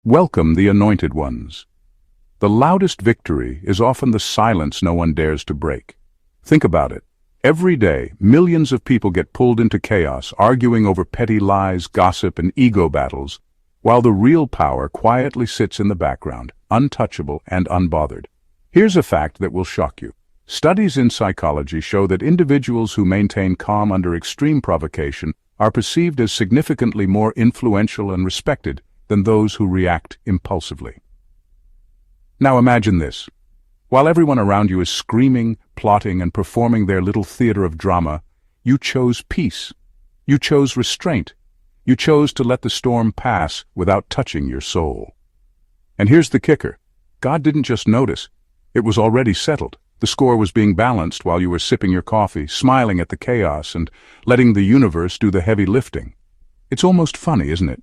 Welcome the anointed ones. The loudest victory is often the silence no one dares to break. Think about it. Every day, millions of people get pulled into chaos, arguing over petty lies, gossip, and ego battles, while the real power quietly sits in the background, untouchable and unbothered. Here's a fact that will shock you. Studies in psychology show that individuals who maintain calm under extreme provocation are perceived as significantly more influential and respected than those who react impulsively. Now imagine this. While everyone around you is screaming, plotting, and performing their little theater of drama, you chose peace. You chose restraint. You chose to let the storm pass without touching your soul. And here's the kicker. God didn't just notice. It was already settled. The score was being balanced while you were sipping your coffee, smiling at the chaos, and letting the universe do the heavy lifting. It's almost funny, isn't it?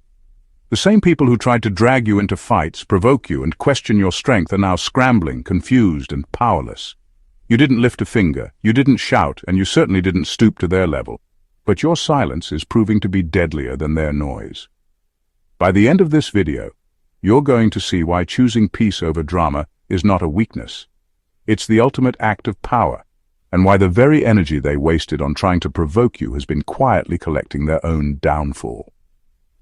The same people who tried to drag you into fights, provoke you, and question your strength are now scrambling, confused, and powerless. You didn't lift a finger, you didn't shout, and you certainly didn't stoop to their level. But your silence is proving to be deadlier than their noise. By the end of this video, you're going to see why choosing peace over drama is not a weakness. It's the ultimate act of power, and why the very energy they wasted on trying to provoke you has been quietly collecting their own downfall.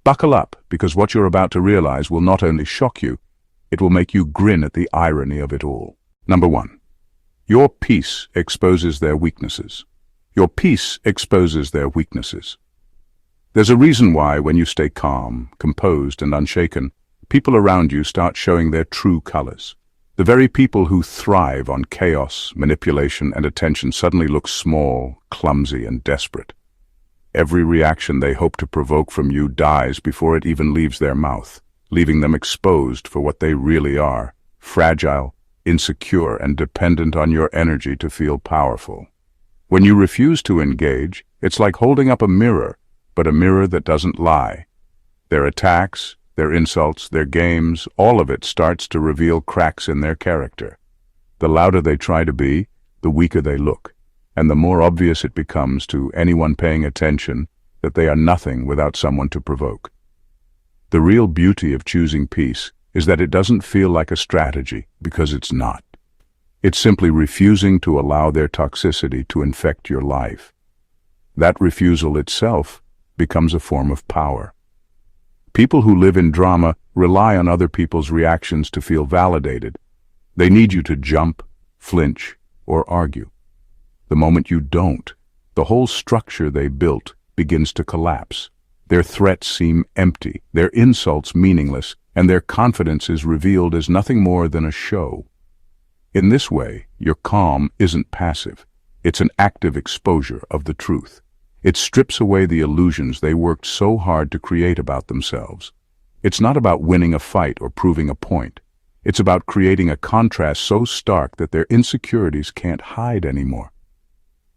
Buckle up, because what you're about to realize will not only shock you, it will make you grin at the irony of it all. Number 1. Your peace exposes their weaknesses. Your peace exposes their weaknesses. There's a reason why, when you stay calm, composed, and unshaken, people around you start showing their true colors. The very people who thrive on chaos, manipulation, and attention suddenly look small, clumsy, and desperate. Every reaction they hope to provoke from you dies before it even leaves their mouth, leaving them exposed for what they really are: fragile, insecure, and dependent on your energy to feel powerful. When you refuse to engage, it's like holding up a mirror, but a mirror that doesn't lie. Their attacks, their insults, their games, all of it starts to reveal cracks in their character. The louder they try to be, the weaker they look, and the more obvious it becomes to anyone paying attention that they are nothing without someone to provoke. The real beauty of choosing peace is that it doesn't feel like a strategy, because it's not. It's simply refusing to allow their toxicity to infect your life. That refusal itself becomes a form of power. People who live in drama rely on other people's reactions to feel validated. They need you to jump, flinch, or argue. The moment you don't, the whole structure they built begins to collapse. Their threats seem empty, their insults meaningless, and their confidence is revealed as nothing more than a show. In this way, your calm isn't passive. It's an active exposure of the truth. It strips away the illusions they worked so hard to create about themselves. It's not about winning a fight or proving a point. It's about creating a contrast so stark that their insecurities can't hide anymore.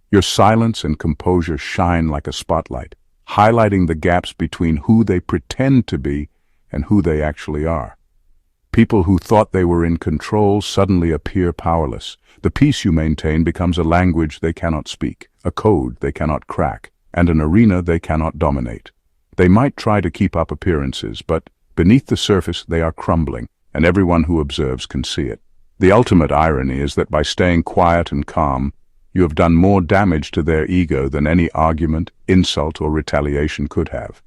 Your silence and composure shine like a spotlight, highlighting the gaps between who they pretend to be and who they actually are. People who thought they were in control suddenly appear powerless. The peace you maintain becomes a language they cannot speak, a code they cannot crack, and an arena they cannot dominate. They might try to keep up appearances, but beneath the surface they are crumbling, and everyone who observes can see it. The ultimate irony is that by staying quiet and calm, you have done more damage to their ego than any argument, insult, or retaliation could have.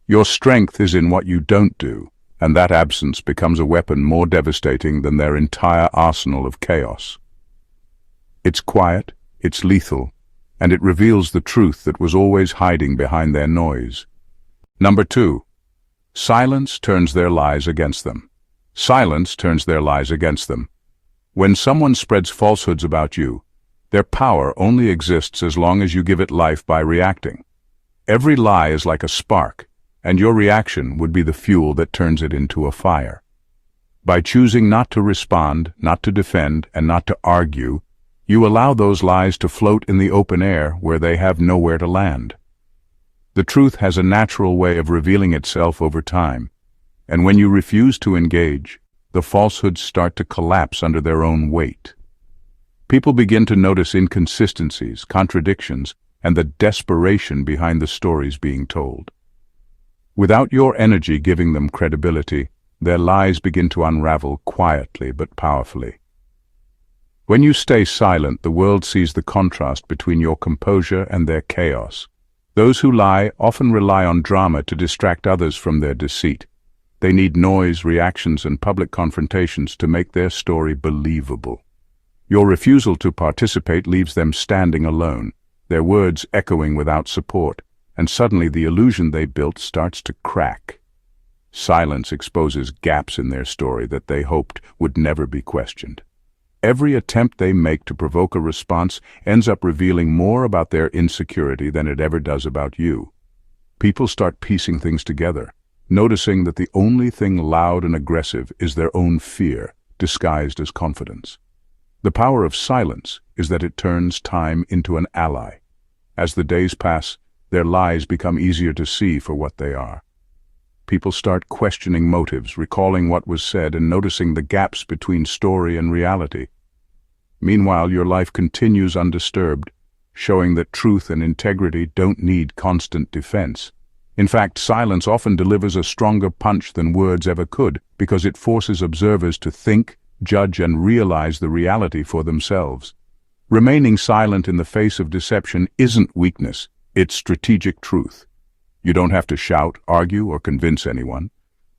Your strength is in what you don't do, and that absence becomes a weapon more devastating than their entire arsenal of chaos. It's quiet, it's lethal, and it reveals the truth that was always hiding behind their noise. Number 2. Silence turns their lies against them. Silence turns their lies against them. When someone spreads falsehoods about you, their power only exists as long as you give it life by reacting. Every lie is like a spark, and your reaction would be the fuel that turns it into a fire. By choosing not to respond, not to defend, and not to argue, you allow those lies to float in the open air where they have nowhere to land. The truth has a natural way of revealing itself over time, and when you refuse to engage, the falsehoods start to collapse under their own weight. People begin to notice inconsistencies, contradictions, and the desperation behind the stories being told. Without your energy giving them credibility, their lies begin to unravel quietly but powerfully. When you stay silent, the world sees the contrast between your composure and their chaos. Those who lie often rely on drama to distract others from their deceit. They need noise, reactions, and public confrontations to make their story believable. Your refusal to participate leaves them standing alone, their words echoing without support, and suddenly the illusion they built starts to crack. Silence exposes gaps in their story that they hoped would never be questioned. Every attempt they make to provoke a response ends up revealing more about their insecurity than it ever does about you. People start piecing things together, noticing that the only thing loud and aggressive is their own fear, disguised as confidence. The power of silence is that it turns time into an ally. As the days pass, their lies become easier to see for what they are. People start questioning motives, recalling what was said, and noticing the gaps between story and reality. Meanwhile, your life continues undisturbed, showing that truth and integrity don't need constant defense. In fact, silence often delivers a stronger punch than words ever could, because it forces observers to think, judge, and realize the reality for themselves. Remaining silent in the face of deception isn't weakness, it's strategic truth. You don't have to shout, argue, or convince anyone.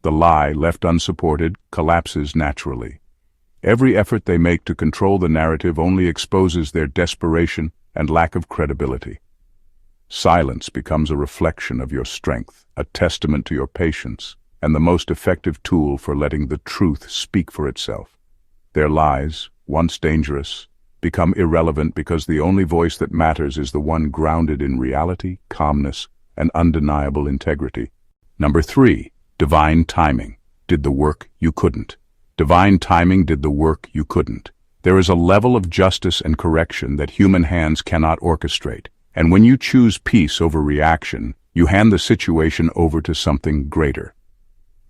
The lie, left unsupported, collapses naturally. Every effort they make to control the narrative only exposes their desperation and lack of credibility. Silence becomes a reflection of your strength, a testament to your patience, and the most effective tool for letting the truth speak for itself. Their lies, once dangerous, become irrelevant because the only voice that matters is the one grounded in reality, calmness, and undeniable integrity. Number 3, divine timing did the work you couldn't. Divine timing did the work you couldn't. There is a level of justice and correction that human hands cannot orchestrate, and when you choose peace over reaction, you hand the situation over to something greater.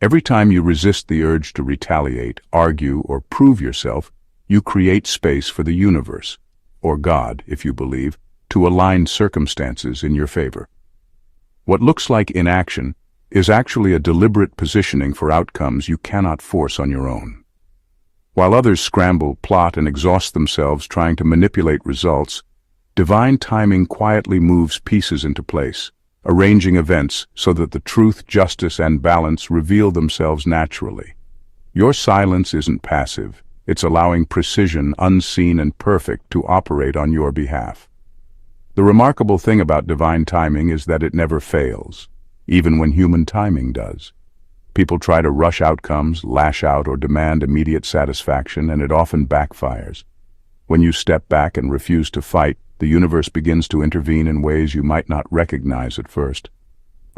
Every time you resist the urge to retaliate, argue, or prove yourself, you create space for the universe, or God, if you believe, to align circumstances in your favor. What looks like inaction is actually a deliberate positioning for outcomes you cannot force on your own. While others scramble, plot, and exhaust themselves trying to manipulate results, divine timing quietly moves pieces into place, arranging events so that the truth, justice, and balance reveal themselves naturally. Your silence isn't passive, it's allowing precision, unseen and perfect, to operate on your behalf. The remarkable thing about divine timing is that it never fails, even when human timing does. People try to rush outcomes, lash out, or demand immediate satisfaction, and it often backfires. When you step back and refuse to fight, the universe begins to intervene in ways you might not recognize at first.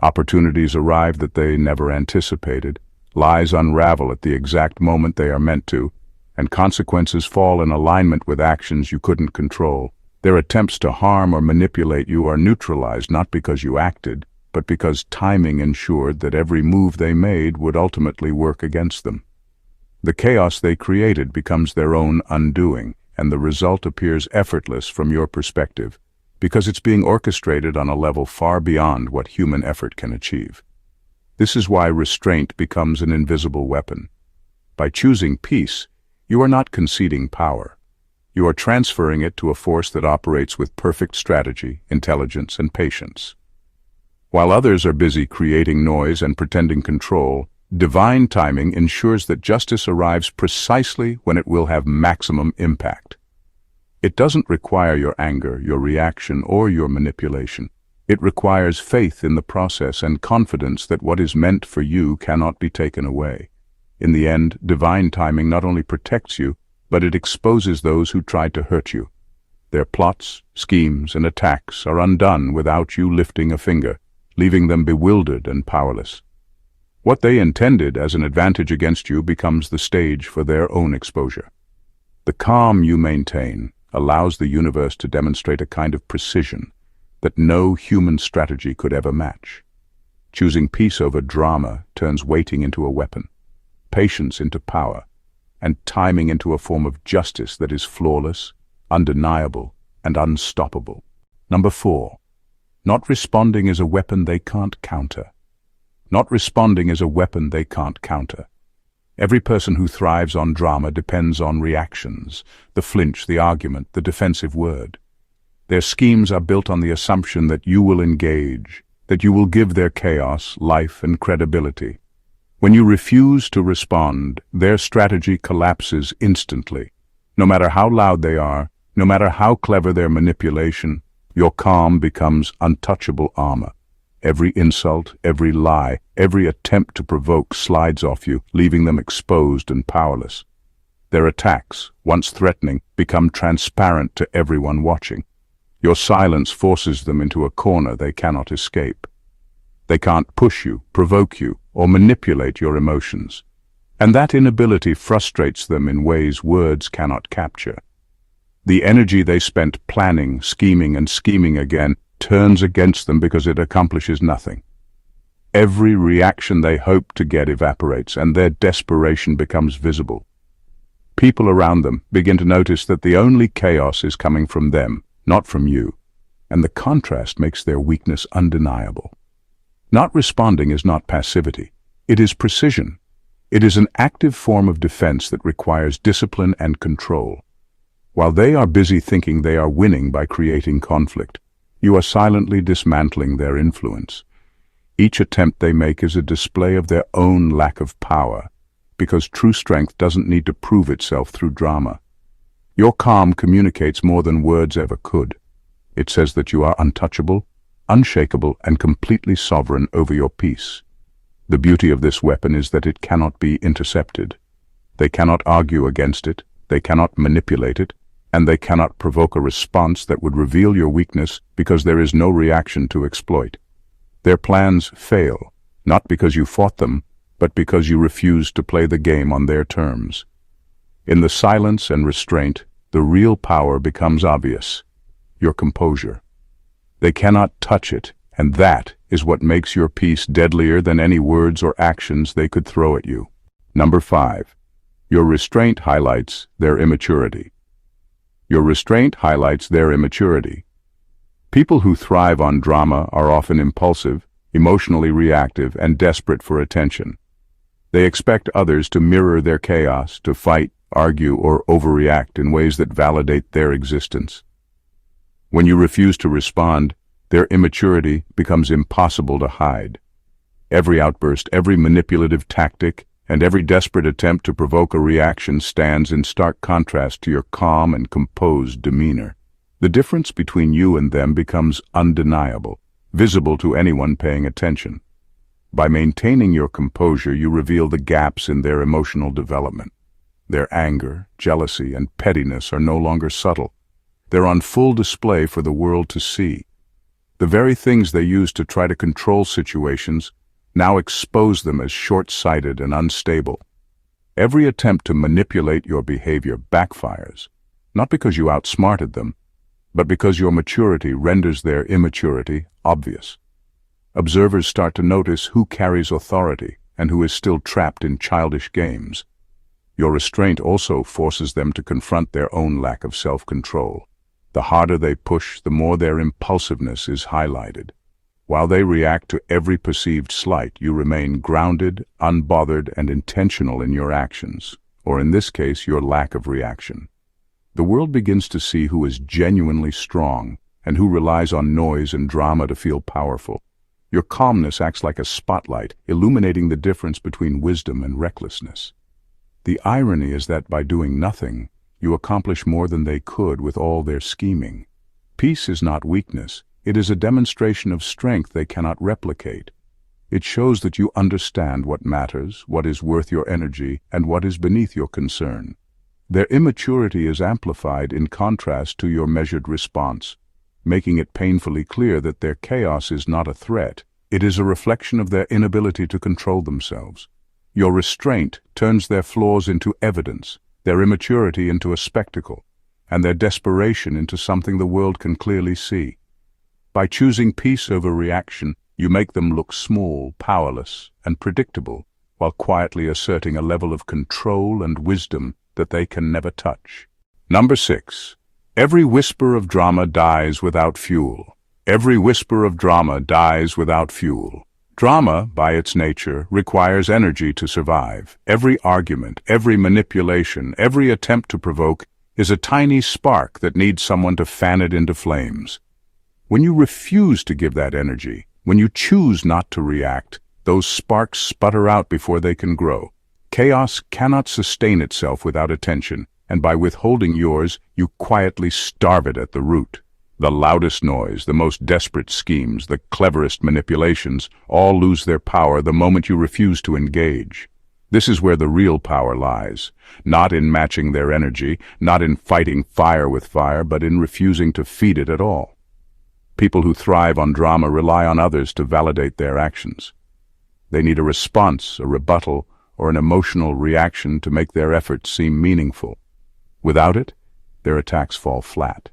Opportunities arrive that they never anticipated, lies unravel at the exact moment they are meant to, and consequences fall in alignment with actions you couldn't control. Their attempts to harm or manipulate you are neutralized not because you acted, but because timing ensured that every move they made would ultimately work against them. The chaos they created becomes their own undoing, and the result appears effortless from your perspective, because it's being orchestrated on a level far beyond what human effort can achieve. This is why restraint becomes an invisible weapon. By choosing peace, you are not conceding power. You are transferring it to a force that operates with perfect strategy, intelligence, and patience. While others are busy creating noise and pretending control, divine timing ensures that justice arrives precisely when it will have maximum impact. It doesn't require your anger, your reaction, or your manipulation. It requires faith in the process and confidence that what is meant for you cannot be taken away. In the end, divine timing not only protects you, but it exposes those who tried to hurt you. Their plots, schemes, and attacks are undone without you lifting a finger, leaving them bewildered and powerless. What they intended as an advantage against you becomes the stage for their own exposure. The calm you maintain allows the universe to demonstrate a kind of precision that no human strategy could ever match. Choosing peace over drama turns waiting into a weapon, patience into power, and timing into a form of justice that is flawless, undeniable, and unstoppable. Number 4. Not responding is a weapon they can't counter. Not responding is a weapon they can't counter. Every person who thrives on drama depends on reactions, the flinch, the argument, the defensive word. Their schemes are built on the assumption that you will engage, that you will give their chaos life and credibility. When you refuse to respond, their strategy collapses instantly. No matter how loud they are, no matter how clever their manipulation, your calm becomes untouchable armor. Every insult, every lie, every attempt to provoke slides off you, leaving them exposed and powerless. Their attacks, once threatening, become transparent to everyone watching. Your silence forces them into a corner they cannot escape. They can't push you, provoke you, or manipulate your emotions. And that inability frustrates them in ways words cannot capture. The energy they spent planning, scheming, and scheming again turns against them because it accomplishes nothing. Every reaction they hope to get evaporates, and their desperation becomes visible. People around them begin to notice that the only chaos is coming from them, not from you, and the contrast makes their weakness undeniable. Not responding is not passivity. It is precision. It is an active form of defense that requires discipline and control. While they are busy thinking they are winning by creating conflict, you are silently dismantling their influence. Each attempt they make is a display of their own lack of power, because true strength doesn't need to prove itself through drama. Your calm communicates more than words ever could. It says that you are untouchable, unshakable, and completely sovereign over your peace. The beauty of this weapon is that it cannot be intercepted. They cannot argue against it, they cannot manipulate it, and they cannot provoke a response that would reveal your weakness because there is no reaction to exploit. Their plans fail, not because you fought them, but because you refused to play the game on their terms. In the silence and restraint, the real power becomes obvious: your composure. They cannot touch it, and that is what makes your peace deadlier than any words or actions they could throw at you. Number 5. Your restraint highlights their immaturity. Your restraint highlights their immaturity. People who thrive on drama are often impulsive, emotionally reactive, and desperate for attention. They expect others to mirror their chaos, to fight, argue, or overreact in ways that validate their existence. When you refuse to respond, their immaturity becomes impossible to hide. Every outburst, every manipulative tactic, and every desperate attempt to provoke a reaction stands in stark contrast to your calm and composed demeanor. The difference between you and them becomes undeniable, visible to anyone paying attention. By maintaining your composure, you reveal the gaps in their emotional development. Their anger, jealousy, and pettiness are no longer subtle. They're on full display for the world to see. The very things they use to try to control situations now expose them as short-sighted and unstable. Every attempt to manipulate your behavior backfires, not because you outsmarted them, but because your maturity renders their immaturity obvious. Observers start to notice who carries authority and who is still trapped in childish games. Your restraint also forces them to confront their own lack of self-control. The harder they push, the more their impulsiveness is highlighted. While they react to every perceived slight, you remain grounded, unbothered, and intentional in your actions, or in this case, your lack of reaction. The world begins to see who is genuinely strong and who relies on noise and drama to feel powerful. Your calmness acts like a spotlight, illuminating the difference between wisdom and recklessness. The irony is that by doing nothing, you accomplish more than they could with all their scheming. Peace is not weakness. It is a demonstration of strength they cannot replicate. It shows that you understand what matters, what is worth your energy, and what is beneath your concern. Their immaturity is amplified in contrast to your measured response, making it painfully clear that their chaos is not a threat. It is a reflection of their inability to control themselves. Your restraint turns their flaws into evidence, their immaturity into a spectacle, and their desperation into something the world can clearly see. By choosing peace over reaction, you make them look small, powerless, and predictable, while quietly asserting a level of control and wisdom that they can never touch. Number 6. Every whisper of drama dies without fuel. Every whisper of drama dies without fuel. Drama, by its nature, requires energy to survive. Every argument, every manipulation, every attempt to provoke is a tiny spark that needs someone to fan it into flames. When you refuse to give that energy, when you choose not to react, those sparks sputter out before they can grow. Chaos cannot sustain itself without attention, and by withholding yours, you quietly starve it at the root. The loudest noise, the most desperate schemes, the cleverest manipulations, all lose their power the moment you refuse to engage. This is where the real power lies, not in matching their energy, not in fighting fire with fire, but in refusing to feed it at all. People who thrive on drama rely on others to validate their actions. They need a response, a rebuttal, or an emotional reaction to make their efforts seem meaningful. Without it, their attacks fall flat.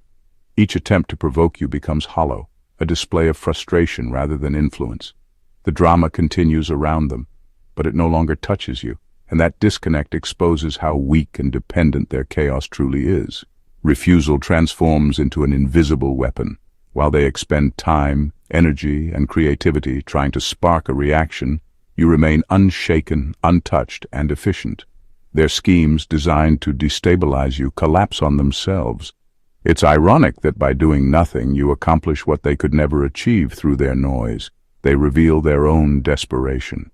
Each attempt to provoke you becomes hollow, a display of frustration rather than influence. The drama continues around them, but it no longer touches you, and that disconnect exposes how weak and dependent their chaos truly is. Refusal transforms into an invisible weapon. While they expend time, energy, and creativity trying to spark a reaction, you remain unshaken, untouched, and efficient. Their schemes, designed to destabilize you, collapse on themselves. It's ironic that by doing nothing, you accomplish what they could never achieve through their noise. They reveal their own desperation.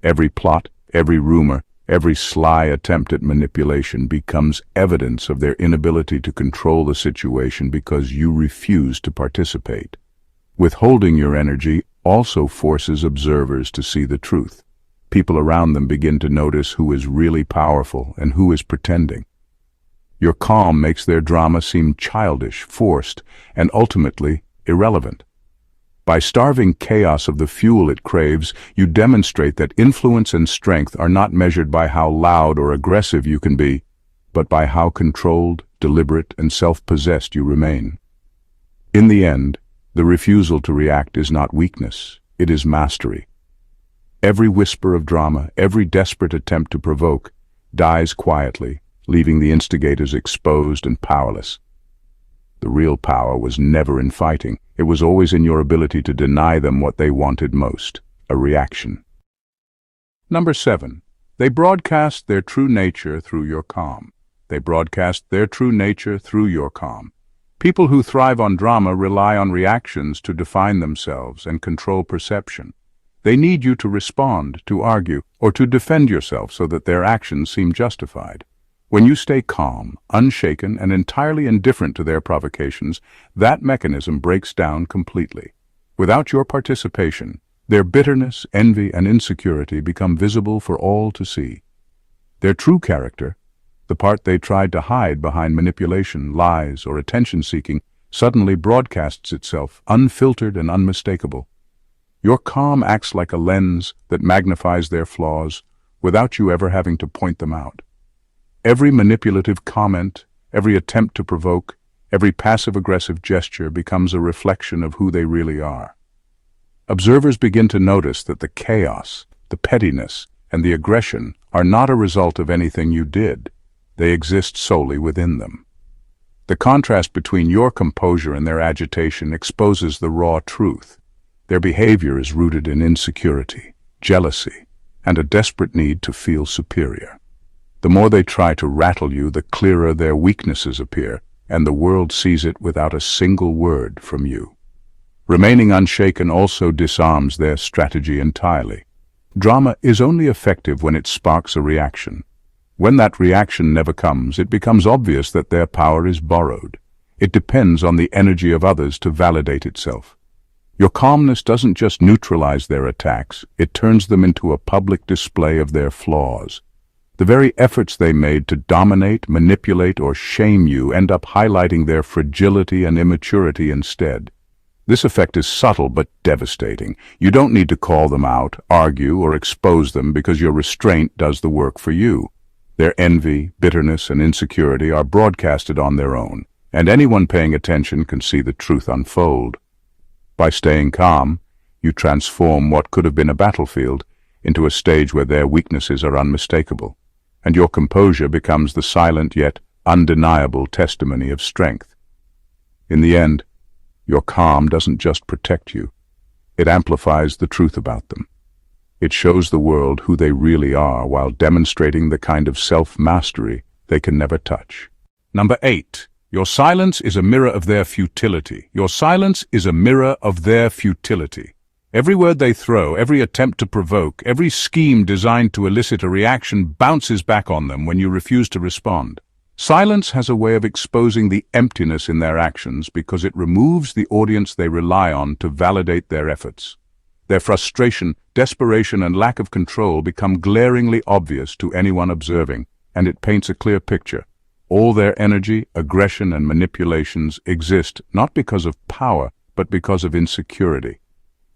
Every plot, every rumor, every sly attempt at manipulation becomes evidence of their inability to control the situation because you refuse to participate. Withholding your energy also forces observers to see the truth. People around them begin to notice who is really powerful and who is pretending. Your calm makes their drama seem childish, forced, and ultimately irrelevant. By starving chaos of the fuel it craves, you demonstrate that influence and strength are not measured by how loud or aggressive you can be, but by how controlled, deliberate, and self-possessed you remain. In the end, the refusal to react is not weakness, it is mastery. Every whisper of drama, every desperate attempt to provoke, dies quietly, leaving the instigators exposed and powerless. The real power was never in fighting. It was always in your ability to deny them what they wanted most, a reaction. Number 7. They broadcast their true nature through your calm. They broadcast their true nature through your calm. People who thrive on drama rely on reactions to define themselves and control perception. They need you to respond, to argue, or to defend yourself so that their actions seem justified. When you stay calm, unshaken, and entirely indifferent to their provocations, that mechanism breaks down completely. Without your participation, their bitterness, envy, and insecurity become visible for all to see. Their true character, the part they tried to hide behind manipulation, lies, or attention-seeking, suddenly broadcasts itself, unfiltered and unmistakable. Your calm acts like a lens that magnifies their flaws without you ever having to point them out. Every manipulative comment, every attempt to provoke, every passive-aggressive gesture becomes a reflection of who they really are. Observers begin to notice that the chaos, the pettiness, and the aggression are not a result of anything you did. They exist solely within them. The contrast between your composure and their agitation exposes the raw truth. Their behavior is rooted in insecurity, jealousy, and a desperate need to feel superior. The more they try to rattle you, the clearer their weaknesses appear, and the world sees it without a single word from you. Remaining unshaken also disarms their strategy entirely. Drama is only effective when it sparks a reaction. When that reaction never comes, it becomes obvious that their power is borrowed. It depends on the energy of others to validate itself. Your calmness doesn't just neutralize their attacks, it turns them into a public display of their flaws. The very efforts they made to dominate, manipulate, or shame you end up highlighting their fragility and immaturity instead. This effect is subtle but devastating. You don't need to call them out, argue, or expose them because your restraint does the work for you. Their envy, bitterness, and insecurity are broadcasted on their own, and anyone paying attention can see the truth unfold. By staying calm, you transform what could have been a battlefield into a stage where their weaknesses are unmistakable, and your composure becomes the silent yet undeniable testimony of strength. In the end, your calm doesn't just protect you, It amplifies the truth about them. It shows the world who they really are while demonstrating the kind of self-mastery they can never touch. Number 8. Your silence is a mirror of their futility. Your silence is a mirror of their futility. Every word they throw, every attempt to provoke, every scheme designed to elicit a reaction bounces back on them when you refuse to respond. Silence has a way of exposing the emptiness in their actions because it removes the audience they rely on to validate their efforts. Their frustration, desperation, and lack of control become glaringly obvious to anyone observing, and it paints a clear picture. All their energy, aggression, and manipulations exist not because of power, but because of insecurity.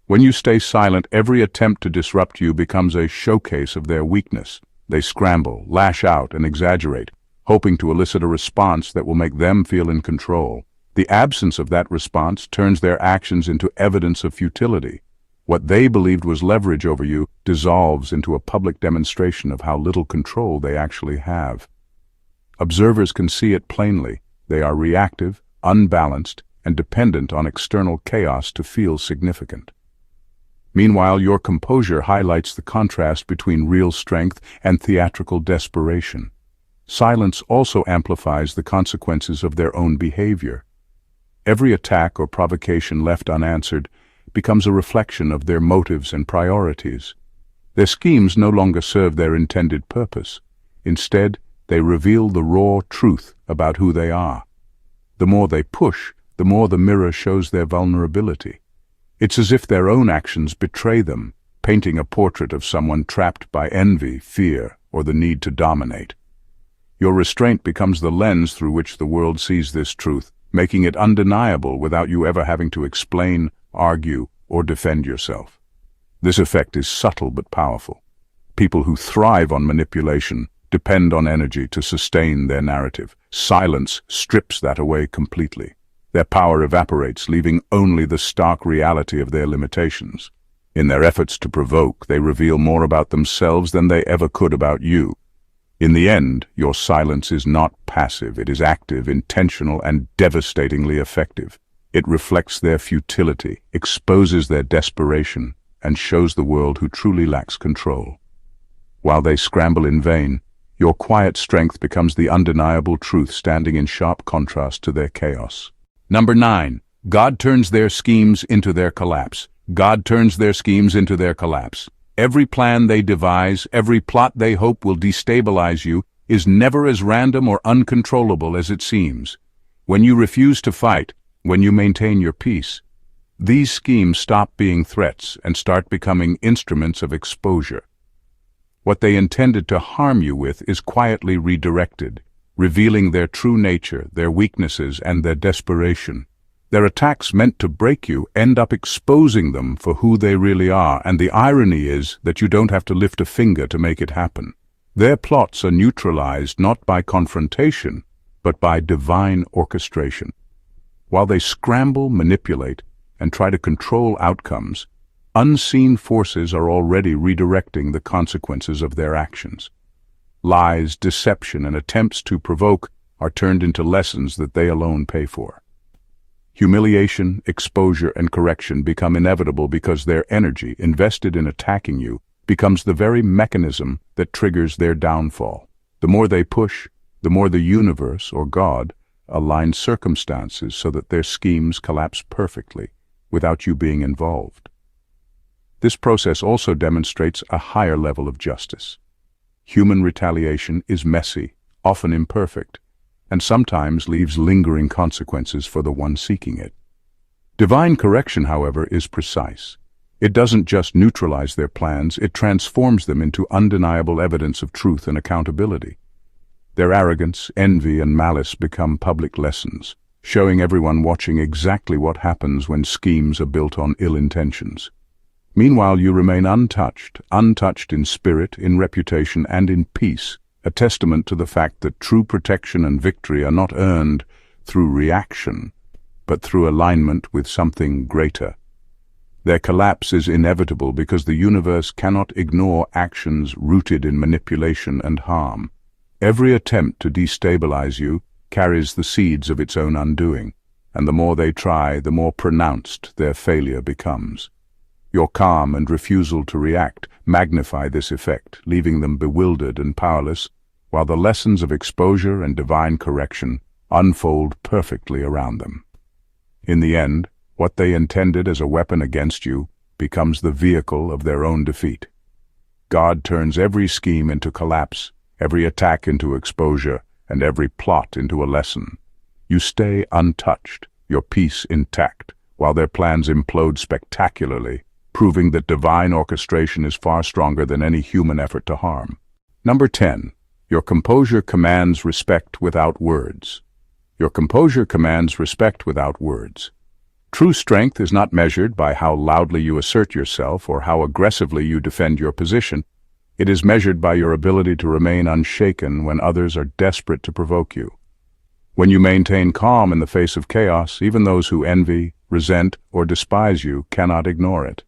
When you stay silent, every attempt to disrupt you becomes a showcase of their weakness. They scramble, lash out, and exaggerate, hoping to elicit a response that will make them feel in control. The absence of that response turns their actions into evidence of futility. What they believed was leverage over you dissolves into a public demonstration of how little control they actually have. Observers can see it plainly. They are reactive, unbalanced, and dependent on external chaos to feel significant. Meanwhile, your composure highlights the contrast between real strength and theatrical desperation. Silence also amplifies the consequences of their own behavior. Every attack or provocation left unanswered becomes a reflection of their motives and priorities. Their schemes no longer serve their intended purpose. Instead, they reveal the raw truth about who they are. The more they push, the more the mirror shows their vulnerability. It's as if their own actions betray them, painting a portrait of someone trapped by envy, fear, or the need to dominate. Your restraint becomes the lens through which the world sees this truth, making it undeniable without you ever having to explain, argue, or defend yourself. This effect is subtle but powerful. People who thrive on manipulation depend on energy to sustain their narrative. Silence strips that away completely. Their power evaporates, leaving only the stark reality of their limitations. In their efforts to provoke, they reveal more about themselves than they ever could about you. In the end, your silence is not passive. It is active, intentional, and devastatingly effective. It reflects their futility, exposes their desperation, and shows the world who truly lacks control. While they scramble in vain, your quiet strength becomes the undeniable truth standing in sharp contrast to their chaos. Number 9. God turns their schemes into their collapse. God turns their schemes into their collapse. Every plan they devise, every plot they hope will destabilize you, is never as random or uncontrollable as it seems. When you refuse to fight, when you maintain your peace, these schemes stop being threats and start becoming instruments of exposure. What they intended to harm you with is quietly redirected, revealing their true nature, their weaknesses, and their desperation. Their attacks meant to break you end up exposing them for who they really are, and the irony is that you don't have to lift a finger to make it happen. Their plots are neutralized not by confrontation, but by divine orchestration. While they scramble, manipulate, and try to control outcomes, unseen forces are already redirecting the consequences of their actions. Lies, deception, and attempts to provoke are turned into lessons that they alone pay for. Humiliation, exposure, and correction become inevitable because their energy, invested in attacking you, becomes the very mechanism that triggers their downfall. The more they push, the more the universe, or God, aligns circumstances so that their schemes collapse perfectly, without you being involved. This process also demonstrates a higher level of justice. Human retaliation is messy, often imperfect, and sometimes leaves lingering consequences for the one seeking it. Divine correction, however, is precise. It doesn't just neutralize their plans, it transforms them into undeniable evidence of truth and accountability. Their arrogance, envy, and malice become public lessons, showing everyone watching exactly what happens when schemes are built on ill intentions. Meanwhile, you remain untouched in spirit, in reputation, and in peace, a testament to the fact that true protection and victory are not earned through reaction, but through alignment with something greater. Their collapse is inevitable because the universe cannot ignore actions rooted in manipulation and harm. Every attempt to destabilize you carries the seeds of its own undoing, and the more they try, the more pronounced their failure becomes. Your calm and refusal to react magnify this effect, leaving them bewildered and powerless, while the lessons of exposure and divine correction unfold perfectly around them. In the end, what they intended as a weapon against you becomes the vehicle of their own defeat. God turns every scheme into collapse, every attack into exposure, and every plot into a lesson. You stay untouched, your peace intact, while their plans implode spectacularly, proving that divine orchestration is far stronger than any human effort to harm. Number 10. Your composure commands respect without words. Your composure commands respect without words. True strength is not measured by how loudly you assert yourself or how aggressively you defend your position. It is measured by your ability to remain unshaken when others are desperate to provoke you. When you maintain calm in the face of chaos, even those who envy, resent, or despise you cannot ignore it.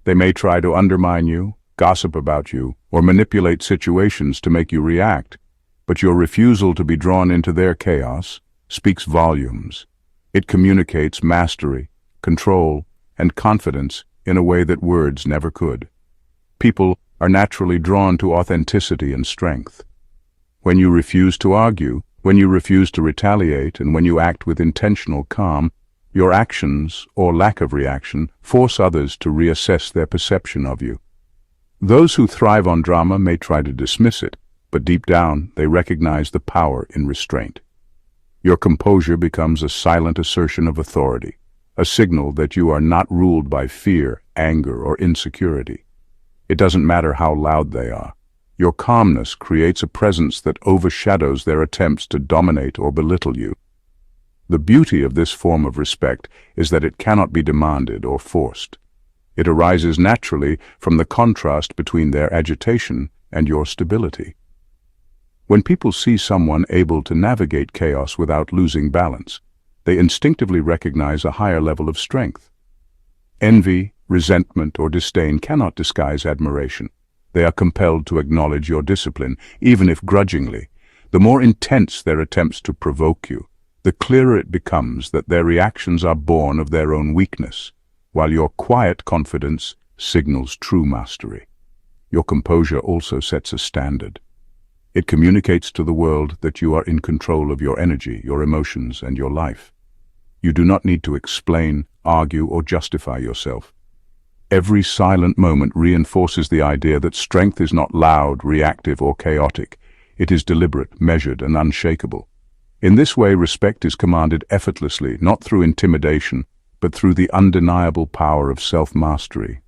They may try to undermine you, gossip about you, or manipulate situations to make you react, but your refusal to be drawn into their chaos speaks volumes. It communicates mastery, control, and confidence in a way that words never could. People are naturally drawn to authenticity and strength. When you refuse to argue, when you refuse to retaliate, and when you act with intentional calm, your actions, or lack of reaction, force others to reassess their perception of you. Those who thrive on drama may try to dismiss it, but deep down they recognize the power in restraint. Your composure becomes a silent assertion of authority, a signal that you are not ruled by fear, anger, or insecurity. It doesn't matter how loud they are. Your calmness creates a presence that overshadows their attempts to dominate or belittle you. The beauty of this form of respect is that it cannot be demanded or forced. It arises naturally from the contrast between their agitation and your stability. When people see someone able to navigate chaos without losing balance, they instinctively recognize a higher level of strength. Envy, resentment, or disdain cannot disguise admiration. They are compelled to acknowledge your discipline, even if grudgingly. The more intense their attempts to provoke you, the clearer it becomes that their reactions are born of their own weakness, while your quiet confidence signals true mastery. Your composure also sets a standard. It communicates to the world that you are in control of your energy, your emotions, and your life. You do not need to explain, argue, or justify yourself. Every silent moment reinforces the idea that strength is not loud, reactive, or chaotic. It is deliberate, measured, and unshakable. In this way, respect is commanded effortlessly, not through intimidation, but through the undeniable power of self-mastery.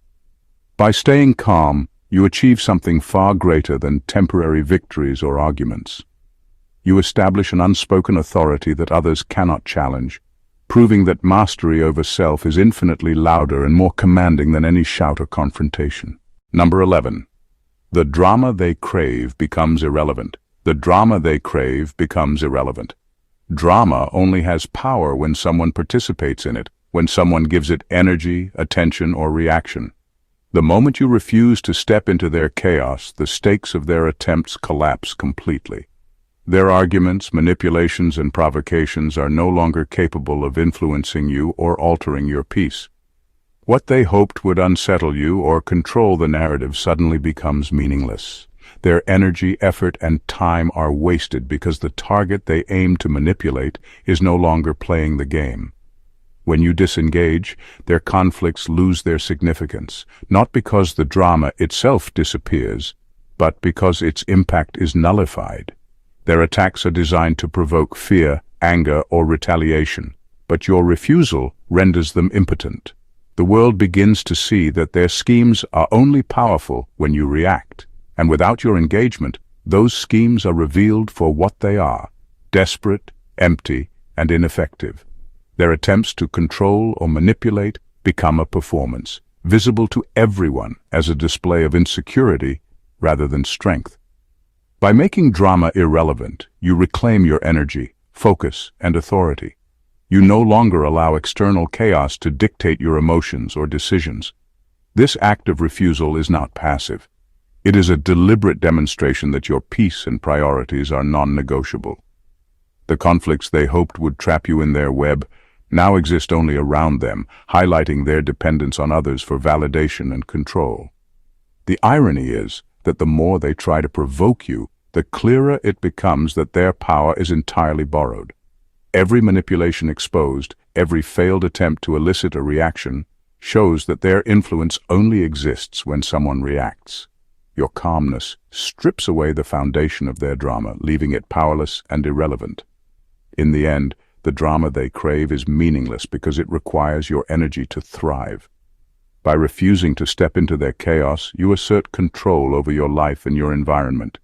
By staying calm, you achieve something far greater than temporary victories or arguments. You establish an unspoken authority that others cannot challenge, proving that mastery over self is infinitely louder and more commanding than any shout or confrontation. Number 11. The drama they crave becomes irrelevant. The drama they crave becomes irrelevant. Drama only has power when someone participates in it, when someone gives it energy, attention, or reaction. The moment you refuse to step into their chaos, the stakes of their attempts collapse completely. Their arguments, manipulations, and provocations are no longer capable of influencing you or altering your peace. What they hoped would unsettle you or control the narrative suddenly becomes meaningless. Their energy, effort, and time are wasted because the target they aim to manipulate is no longer playing the game. When you disengage, their conflicts lose their significance, not because the drama itself disappears, but because its impact is nullified. Their attacks are designed to provoke fear, anger, or retaliation, but your refusal renders them impotent. The world begins to see that their schemes are only powerful when you react, and without your engagement, those schemes are revealed for what they are: desperate, empty, and ineffective. Their attempts to control or manipulate become a performance, visible to everyone as a display of insecurity rather than strength. By making drama irrelevant, you reclaim your energy, focus, and authority. You no longer allow external chaos to dictate your emotions or decisions. This act of refusal is not passive. It is a deliberate demonstration that your peace and priorities are non-negotiable. The conflicts they hoped would trap you in their web now exist only around them, highlighting their dependence on others for validation and control. The irony is that the more they try to provoke you, the clearer it becomes that their power is entirely borrowed. Every manipulation exposed, every failed attempt to elicit a reaction, shows that their influence only exists when someone reacts. Your calmness strips away the foundation of their drama, leaving it powerless and irrelevant. In the end, the drama they crave is meaningless because it requires your energy to thrive. By refusing to step into their chaos, you assert control over your life and your environment.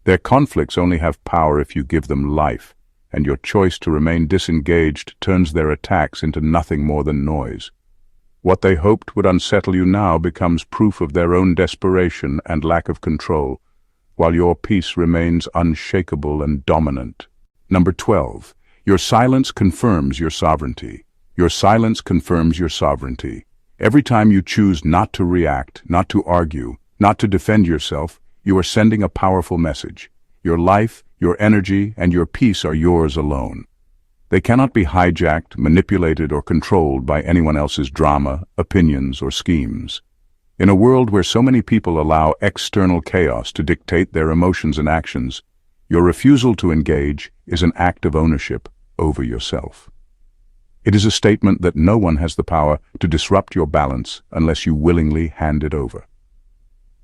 Their conflicts only have power if you give them life, and your choice to remain disengaged turns their attacks into nothing more than noise. What they hoped would unsettle you now becomes proof of their own desperation and lack of control, while your peace remains unshakable and dominant. Number 12. Your silence confirms your sovereignty. Your silence confirms your sovereignty. Every time you choose not to react, not to argue, not to defend yourself, you are sending a powerful message. Your life, your energy, and your peace are yours alone. They cannot be hijacked, manipulated, or controlled by anyone else's drama, opinions, or schemes. In a world where so many people allow external chaos to dictate their emotions and actions, your refusal to engage is an act of ownership over yourself. It is a statement that no one has the power to disrupt your balance unless you willingly hand it over.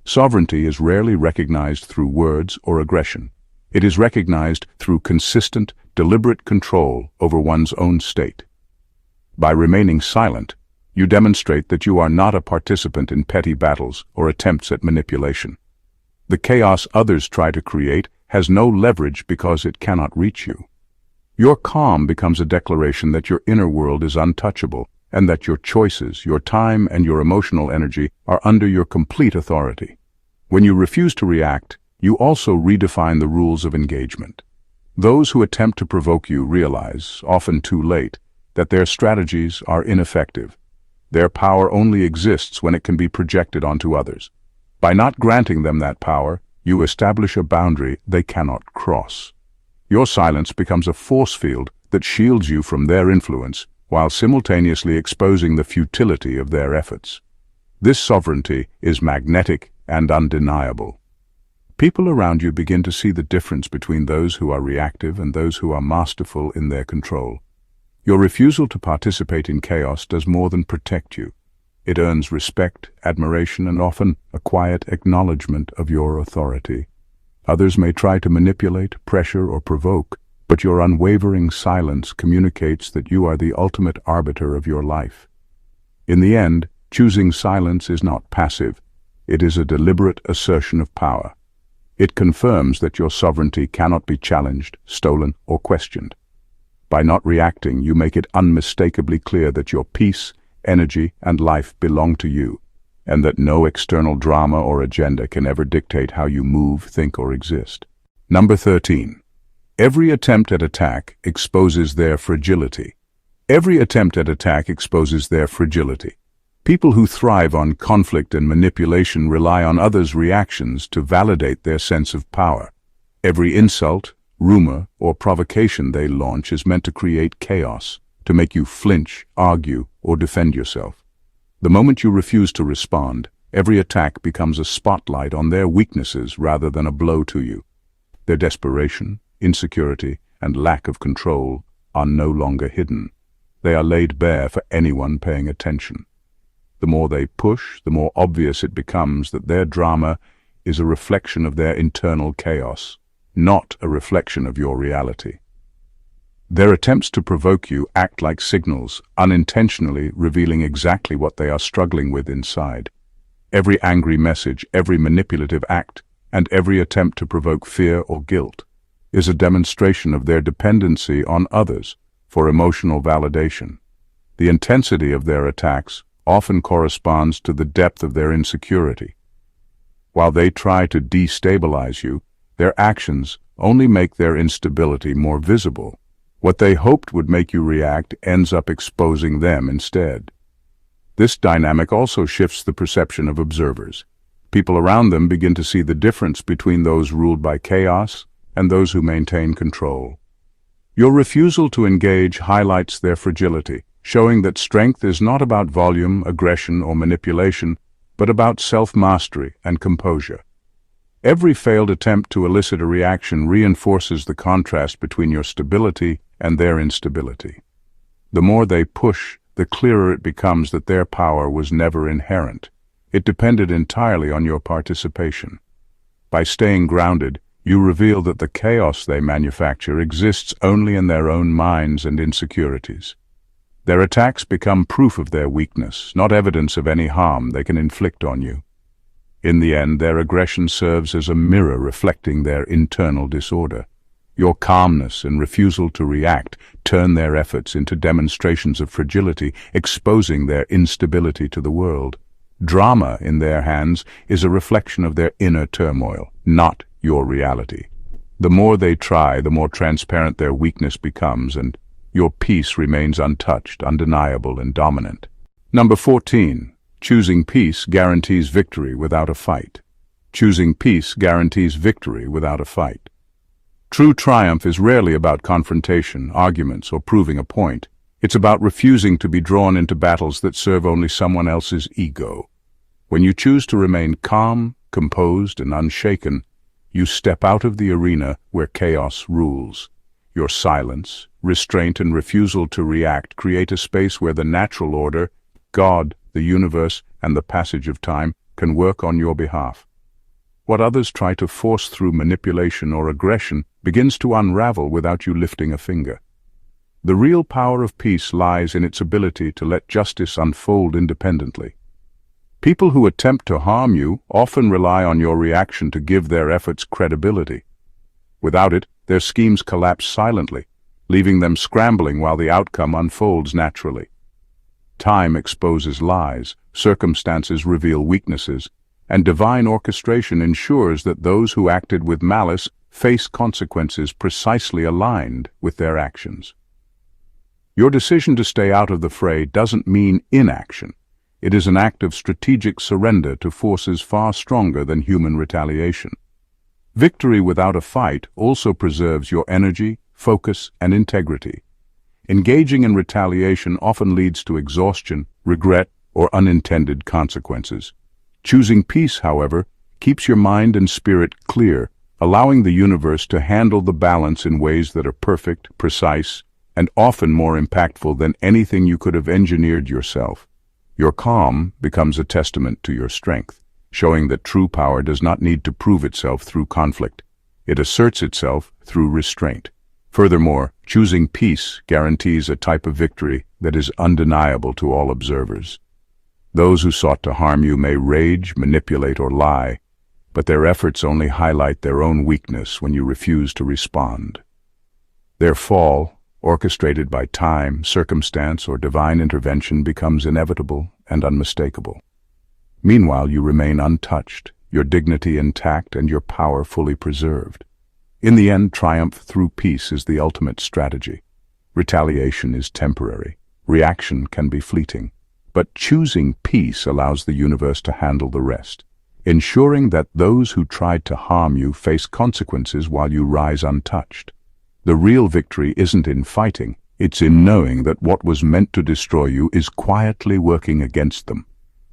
Sovereignty is rarely recognized through words or aggression. It is recognized through consistent, deliberate control over one's own state. By remaining silent, you demonstrate that you are not a participant in petty battles or attempts at manipulation. The chaos others try to create has no leverage because it cannot reach you. Your calm becomes a declaration that your inner world is untouchable and that your choices, your time, and your emotional energy are under your complete authority. When you refuse to react, you also redefine the rules of engagement. Those who attempt to provoke you realize, often too late, that their strategies are ineffective. Their power only exists when it can be projected onto others. By not granting them that power, you establish a boundary they cannot cross. Your silence becomes a force field that shields you from their influence while simultaneously exposing the futility of their efforts. This sovereignty is magnetic and undeniable. People around you begin to see the difference between those who are reactive and those who are masterful in their control. Your refusal to participate in chaos does more than protect you. It earns respect, admiration, and often a quiet acknowledgement of your authority. Others may try to manipulate, pressure, or provoke, but your unwavering silence communicates that you are the ultimate arbiter of your life. In the end, choosing silence is not passive. It is a deliberate assertion of power. It confirms that your sovereignty cannot be challenged, stolen, or questioned. By not reacting, you make it unmistakably clear that your peace, energy, and life belong to you, and that no external drama or agenda can ever dictate how you move, think, or exist. Number 13. Every attempt at attack exposes their fragility. Every attempt at attack exposes their fragility. People who thrive on conflict and manipulation rely on others' reactions to validate their sense of power. Every insult, rumor, or provocation they launch is meant to create chaos, to make you flinch, argue, or defend yourself. The moment you refuse to respond, every attack becomes a spotlight on their weaknesses rather than a blow to you. Their desperation, insecurity, and lack of control are no longer hidden. They are laid bare for anyone paying attention. The more they push, the more obvious it becomes that their drama is a reflection of their internal chaos, not a reflection of your reality. Their attempts to provoke you act like signals, unintentionally revealing exactly what they are struggling with inside. Every angry message, every manipulative act, and every attempt to provoke fear or guilt is a demonstration of their dependency on others for emotional validation. The intensity of their attacks often corresponds to the depth of their insecurity. While they try to destabilize you, their actions only make their instability more visible. What they hoped would make you react ends up exposing them instead. This dynamic also shifts the perception of observers. People around them begin to see the difference between those ruled by chaos and those who maintain control. Your refusal to engage highlights their fragility, showing that strength is not about volume, aggression, or manipulation, but about self-mastery and composure. Every failed attempt to elicit a reaction reinforces the contrast between your stability and their instability. The more they push, the clearer it becomes that their power was never inherent. It depended entirely on your participation. By staying grounded, you reveal that the chaos they manufacture exists only in their own minds and insecurities. Their attacks become proof of their weakness, not evidence of any harm they can inflict on you. In the end, their aggression serves as a mirror reflecting their internal disorder. Your calmness and refusal to react turn their efforts into demonstrations of fragility, exposing their instability to the world. Drama, in their hands, is a reflection of their inner turmoil, not your reality. The more they try, the more transparent their weakness becomes, and your peace remains untouched, undeniable, and dominant. Number 14. Choosing peace guarantees victory without a fight. Choosing peace guarantees victory without a fight. True triumph is rarely about confrontation, arguments, or proving a point. It's about refusing to be drawn into battles that serve only someone else's ego. When you choose to remain calm, composed, and unshaken, you step out of the arena where chaos rules. Your silence, restraint, and refusal to react create a space where the natural order, God, the universe, and the passage of time can work on your behalf. What others try to force through manipulation or aggression begins to unravel without you lifting a finger. The real power of peace lies in its ability to let justice unfold independently. People who attempt to harm you often rely on your reaction to give their efforts credibility. Without it, their schemes collapse silently, leaving them scrambling while the outcome unfolds naturally. Time exposes lies, circumstances reveal weaknesses, and divine orchestration ensures that those who acted with malice face consequences precisely aligned with their actions. Your decision to stay out of the fray doesn't mean inaction. It is an act of strategic surrender to forces far stronger than human retaliation. Victory without a fight also preserves your energy, focus, and integrity. Engaging in retaliation often leads to exhaustion, regret, or unintended consequences. Choosing peace, however, keeps your mind and spirit clear, allowing the universe to handle the balance in ways that are perfect, precise, and often more impactful than anything you could have engineered yourself. Your calm becomes a testament to your strength, showing that true power does not need to prove itself through conflict. It asserts itself through restraint. Furthermore, choosing peace guarantees a type of victory that is undeniable to all observers. Those who sought to harm you may rage, manipulate, or lie, but their efforts only highlight their own weakness when you refuse to respond. Their fall, orchestrated by time, circumstance, or divine intervention, becomes inevitable and unmistakable. Meanwhile, you remain untouched, your dignity intact, and your power fully preserved. In the end, triumph through peace is the ultimate strategy. Retaliation is temporary. Reaction can be fleeting. But choosing peace allows the universe to handle the rest, ensuring that those who tried to harm you face consequences while you rise untouched. The real victory isn't in fighting, it's in knowing that what was meant to destroy you is quietly working against them,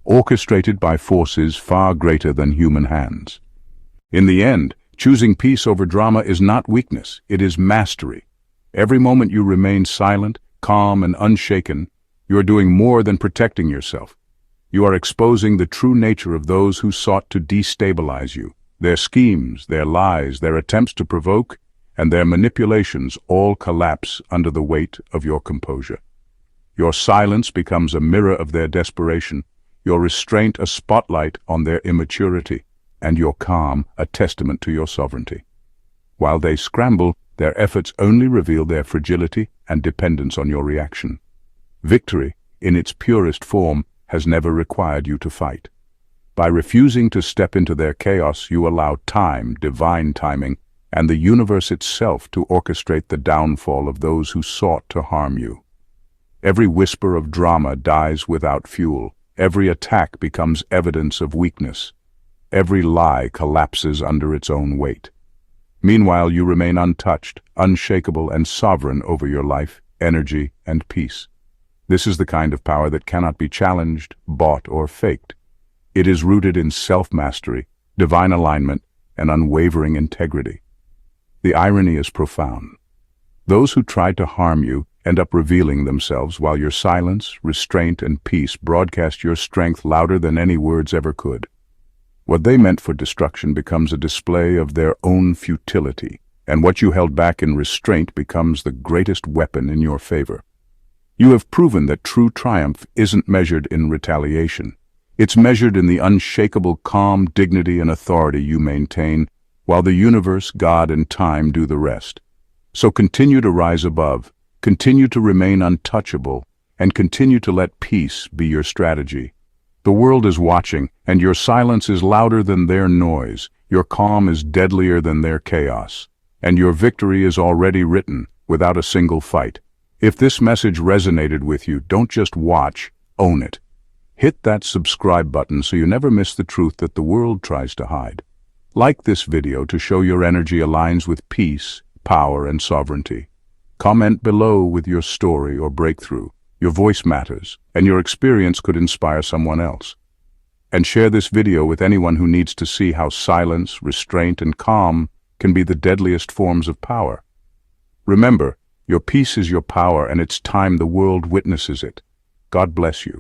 orchestrated by forces far greater than human hands. In the end, choosing peace over drama is not weakness, it is mastery. Every moment you remain silent, calm, and unshaken, you are doing more than protecting yourself. You are exposing the true nature of those who sought to destabilize you. Their schemes, their lies, their attempts to provoke, and their manipulations all collapse under the weight of your composure. Your silence becomes a mirror of their desperation, your restraint a spotlight on their immaturity, and your calm a testament to your sovereignty. While they scramble, their efforts only reveal their fragility and dependence on your reaction. Victory, in its purest form, has never required you to fight. By refusing to step into their chaos, you allow time, divine timing, and the universe itself to orchestrate the downfall of those who sought to harm you. Every whisper of drama dies without fuel. Every attack becomes evidence of weakness. Every lie collapses under its own weight. Meanwhile, you remain untouched, unshakable, and sovereign over your life, energy, and peace. This is the kind of power that cannot be challenged, bought, or faked. It is rooted in self-mastery, divine alignment, and unwavering integrity. The irony is profound. Those who try to harm you end up revealing themselves, while your silence, restraint, and peace broadcast your strength louder than any words ever could. What they meant for destruction becomes a display of their own futility, and what you held back in restraint becomes the greatest weapon in your favor. You have proven that true triumph isn't measured in retaliation. It's measured in the unshakable calm, dignity, and authority you maintain, while the universe, God, and time do the rest. So continue to rise above, continue to remain untouchable, and continue to let peace be your strategy. The world is watching, and your silence is louder than their noise, your calm is deadlier than their chaos, and your victory is already written, without a single fight. If this message resonated with you, don't just watch, own it. Hit that subscribe button so you never miss the truth that the world tries to hide. Like this video to show your energy aligns with peace, power, and sovereignty. Comment below with your story or breakthrough. Your voice matters, and your experience could inspire someone else. And share this video with anyone who needs to see how silence, restraint, and calm can be the deadliest forms of power. Remember, your peace is your power, and it's time the world witnesses it. God bless you.